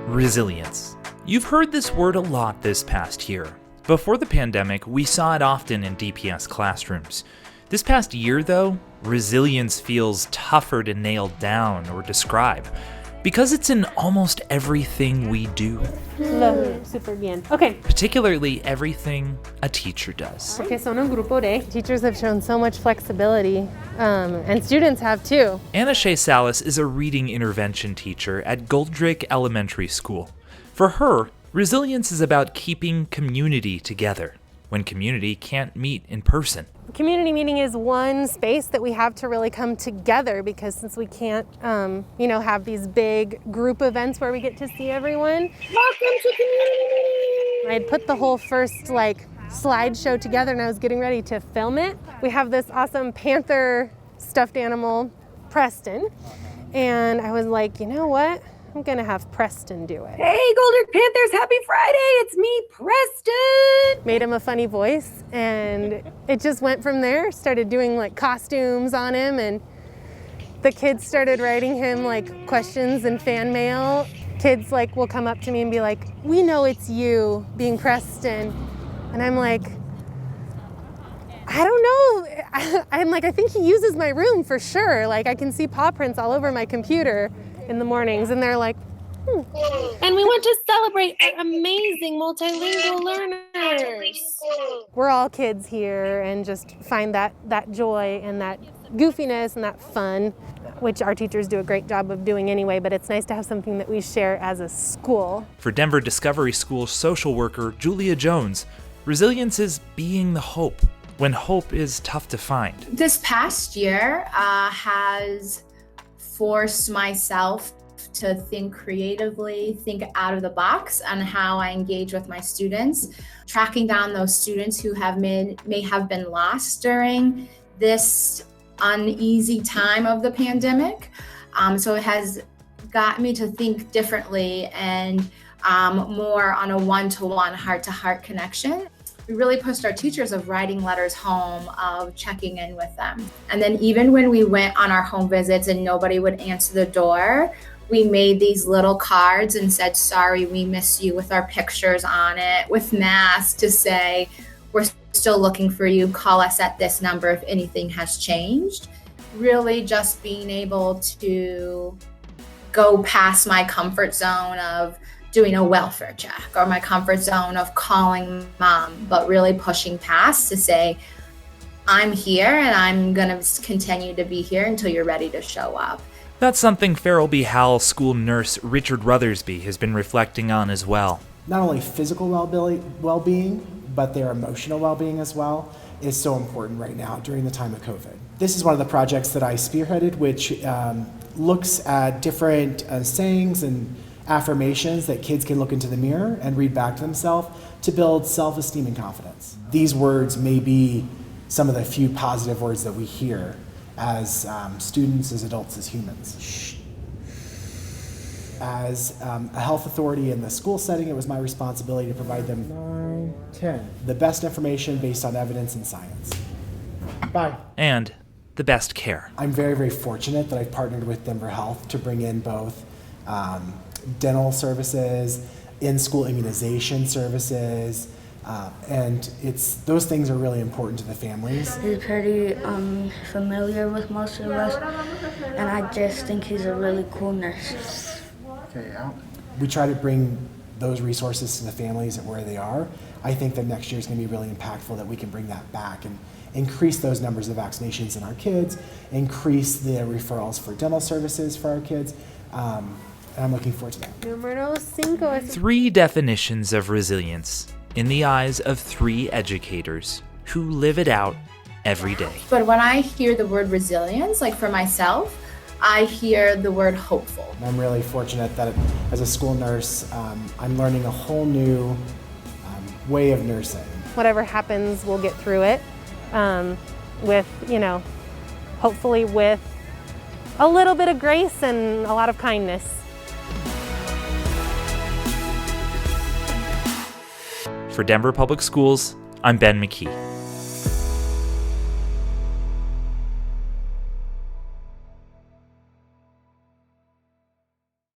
Resilience. You've heard this word a lot this past year. Before the pandemic, we saw it often in DPS classrooms. This past year, though, resilience feels tougher to nail down or describe because it's in almost everything we do. Super bien. Okay. Particularly everything a teacher does. Okay, son un grupo de. Teachers have shown so much flexibility, and students have too. Annashay Salas is a reading intervention teacher at Goldrick Elementary School. For her, resilience is about keeping community together when community can't meet in person. Community meeting is one space that we have to really come together because since we can't, have these big group events where we get to see everyone. Welcome to community meeting! I had put the whole first slideshow together and I was getting ready to film it. We have this awesome panther stuffed animal, Preston, and I was like, you know what? I'm gonna have Preston do it. Hey, Goldrick Panthers, happy Friday! It's me, Preston! Made him a funny voice, and it just went from there. Started doing costumes on him, and the kids started writing him questions and fan mail. Kids will come up to me and be like, "We know it's you, being Preston," and I'm like, I don't know. I think he uses my room for sure. I can see paw prints all over my computer in the mornings, and they're like, And we want to celebrate our amazing multilingual learners. We're all kids here and just find that joy and that goofiness and that fun, which our teachers do a great job of doing anyway, but it's nice to have something that we share as a school. For Denver Discovery School social worker Julia Jones, resilience is being the hope when hope is tough to find. This past year has forced myself to think creatively, think out of the box on how I engage with my students, tracking down those students who may have been lost during this uneasy time of the pandemic. So it has got me to think differently and more on a one-to-one, heart-to-heart connection. We really pushed our teachers of writing letters home, of checking in with them. And then even when we went on our home visits and nobody would answer the door, we made these little cards and said, "Sorry, we miss you," with our pictures on it, with masks to say, "We're still looking for you. Call us at this number if anything has changed." Really just being able to go past my comfort zone of doing a welfare check or my comfort zone of calling mom, but really pushing past to say, I'm here and I'm gonna continue to be here until you're ready to show up. That's something Farrell B. Howell school nurse Richard Ruthersby has been reflecting on as well. Not only physical well-being, but their emotional well-being as well is so important right now during the time of COVID. This is one of the projects that I spearheaded, which looks at different sayings and affirmations that kids can look into the mirror and read back to themselves to build self-esteem and confidence. These words may be some of the few positive words that we hear as students, as adults, as humans. As a health authority in the school setting, it was my responsibility to provide them 9, 10, the best information based on evidence and science. Bye. And the best care. I'm very, very fortunate that I've partnered with Denver Health to bring in both dental services, in-school immunization services, and those things are really important to the families. He's pretty familiar with most of us, and I just think he's a really cool nurse. Okay, we try to bring those resources to the families and where they are. I think that next year is going to be really impactful that we can bring that back and increase those numbers of vaccinations in our kids, increase the referrals for dental services for our kids. And I'm looking forward to that. Numero 5. 3 definitions of resilience in the eyes of 3 educators who live it out every day. But when I hear the word resilience, for myself, I hear the word hopeful. I'm really fortunate that as a school nurse, I'm learning a whole new way of nursing. Whatever happens, we'll get through it with, hopefully with a little bit of grace and a lot of kindness. For Denver Public Schools, I'm Ben McKee.